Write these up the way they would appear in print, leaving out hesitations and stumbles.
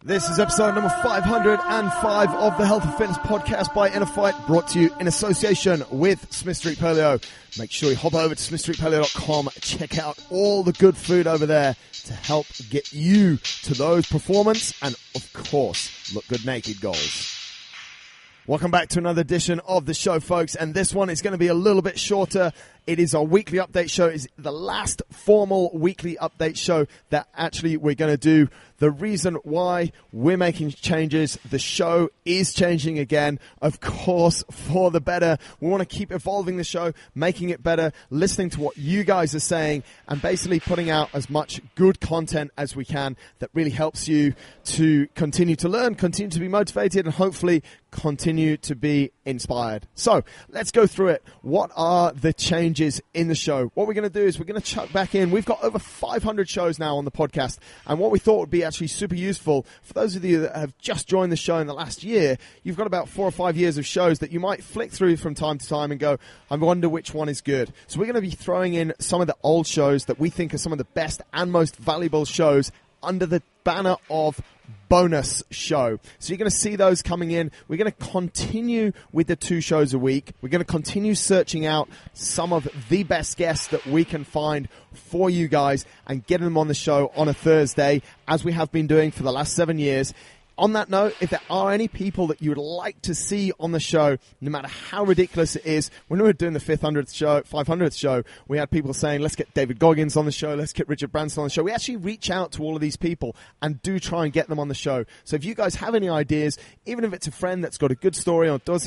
This is episode number 505 of the Health and Fitness Podcast by InnerFight, brought to you in association with Smith Street Paleo. Make sure you hop over to smithstreetpaleo.com, check out all the good food over there to help get you to those performance and, of course, look good naked goals. Welcome back to another edition of the show, folks, and this one is going to be a little bit shorter. It is our weekly update show. It's the last formal weekly update show that actually we're going to do. The reason why we're making changes, the show is changing again, of course, for the better. We want to keep evolving the show, making it better, listening to what you guys are saying, and basically putting out as much good content as we can that really helps you to continue to learn, continue to be motivated, and hopefully continue to be inspired. So let's go through it. What are the changes in the show? What we're going to do is we're going to chuck back in. We've got over 500 shows now on the podcast, and what we thought would be actually super useful for those of you that have just joined the show in the last year, you've got about 4 or 5 years of shows that you might flick through from time to time and go, I wonder which one is good. So we're going to be throwing in some of the old shows that we think are some of the best and most valuable shows under the banner of bonus show. So you're going to see those coming in. We're going to continue with the 2 shows a week. We're going to continue searching out some of the best guests that we can find for you guys and getting them on the show on a Thursday, as we have been doing for the last 7 years. On that note, if there are any people that you would like to see on the show, no matter how ridiculous it is, when we were doing the 500th show, we had people saying, let's get David Goggins on the show, let's get Richard Branson on the show. We actually reach out to all of these people and do try and get them on the show. So if you guys have any ideas, even if it's a friend that's got a good story or done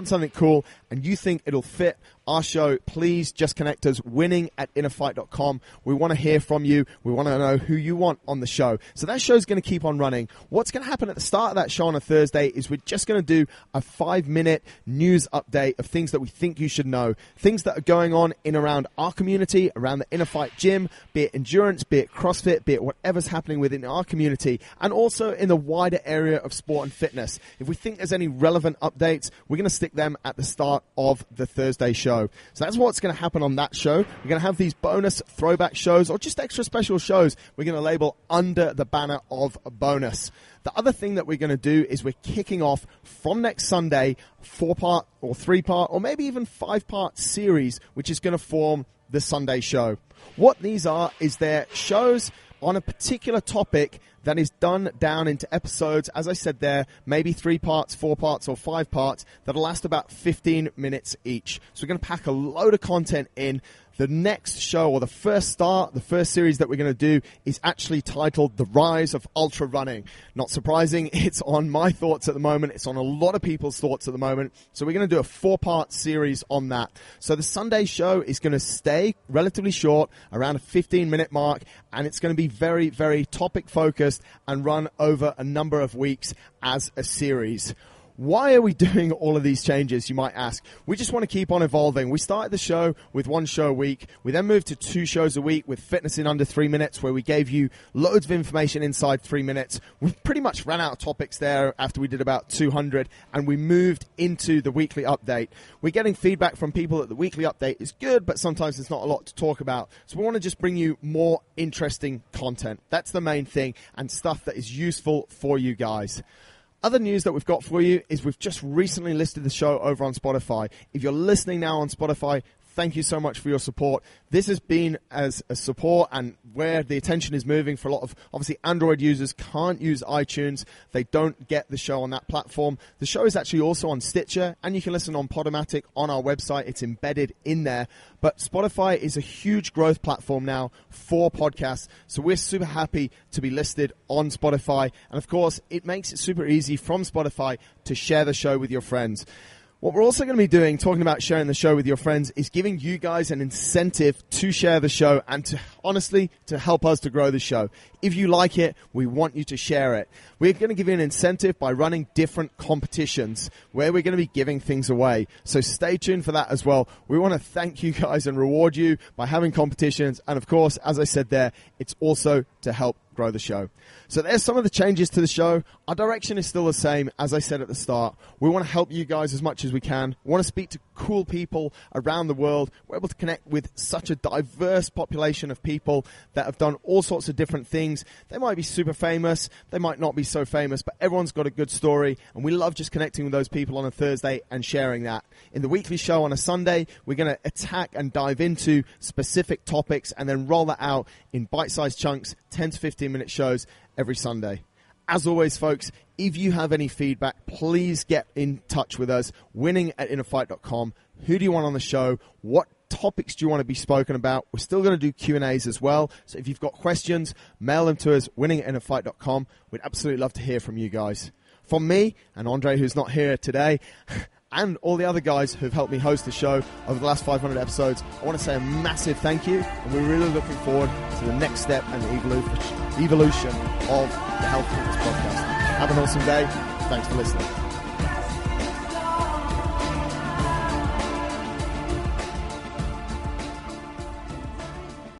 something cool and you think it'll fit our show, please just connect us, winning@innerfight.com. We want to hear from you. We want to know who you want on the show. So that show's going to keep on running. What's going to happen at the start of that show on a Thursday is we're just going to do a 5-minute news update of things that we think you should know, things that are going on in around our community, around the InnerFight gym, be it endurance, be it CrossFit, be it whatever's happening within our community, and also in the wider area of sport and fitness. If we think there's any relevant updates, we're going to stick them at the start of the Thursday show. So that's what's going to happen on that show. We're going to have these bonus throwback shows or just extra special shows we're going to label under the banner of a bonus. The other thing that we're going to do is we're kicking off from next Sunday 4-part or 3-part or maybe even 5-part series, which is going to form the Sunday show. What these are is they're shows on a particular topic that is done down into episodes, as I said there, maybe 3 parts, 4 parts, or 5 parts that'll last about 15 minutes each. So we're going to pack a load of content in. The next show, or the first series that we're going to do is actually titled The Rise of Ultra Running. Not surprising, it's on my thoughts at the moment. It's on a lot of people's thoughts at the moment. So we're going to do a 4-part series on that. So the Sunday show is going to stay relatively short, around a 15-minute mark, and it's going to be very, very topic-focused and run over a number of weeks as a series. Why are we doing all of these changes, you might ask? We just want to keep on evolving. We started the show with 1 show a week. We then moved to 2 shows a week with Fitness in Under 3 Minutes, where we gave you loads of information inside 3 minutes. We pretty much ran out of topics there after we did about 200, and we moved into the weekly update. We're getting feedback from people that the weekly update is good, but sometimes there's not a lot to talk about. So we want to just bring you more interesting content. That's the main thing, and stuff that is useful for you guys. Other news that we've got for you is we've just recently listed the show over on Spotify. If you're listening now on Spotify, thank you so much for your support. This has been as a support and where the attention is moving for a lot of, obviously, Android users can't use iTunes. They don't get the show on that platform. The show is actually also on Stitcher, and you can listen on Podomatic on our website. It's embedded in there. But Spotify is a huge growth platform now for podcasts, so we're super happy to be listed on Spotify. And, of course, it makes it super easy from Spotify to share the show with your friends. What we're also going to be doing, talking about sharing the show with your friends, is giving you guys an incentive to share the show and to, honestly, to help us to grow the show. If you like it, we want you to share it. We're going to give you an incentive by running different competitions where we're going to be giving things away. So stay tuned for that as well. We want to thank you guys and reward you by having competitions. And of course, as I said there, it's also to help grow the show. So there's some of the changes to the show. Our direction is still the same, as I said at the start. We want to help you guys as much as we can. We want to speak to cool people around the world. We're able to connect with such a diverse population of people that have done all sorts of different things. They might be super famous, they might not be so famous, but everyone's got a good story, and we love just connecting with those people on a Thursday and sharing that. In the weekly show on a Sunday, we're going to attack and dive into specific topics and then roll that out in bite-sized chunks, 10 to 15-minute shows every Sunday. As always, folks, if you have any feedback, please get in touch with us, winning@innerfight.com. Who do you want on the show? What topics do you want to be spoken about? We're still going to do Q&As as well. So if you've got questions, mail them to us, winning@innerfight.com. We'd absolutely love to hear from you guys. From me and Andre, who's not here today, and all the other guys who've helped me host the show over the last 500 episodes, I want to say a massive thank you, and we're really looking forward to the next step and the evolution of the Health Fitness Podcast. Have an awesome day. Thanks for listening.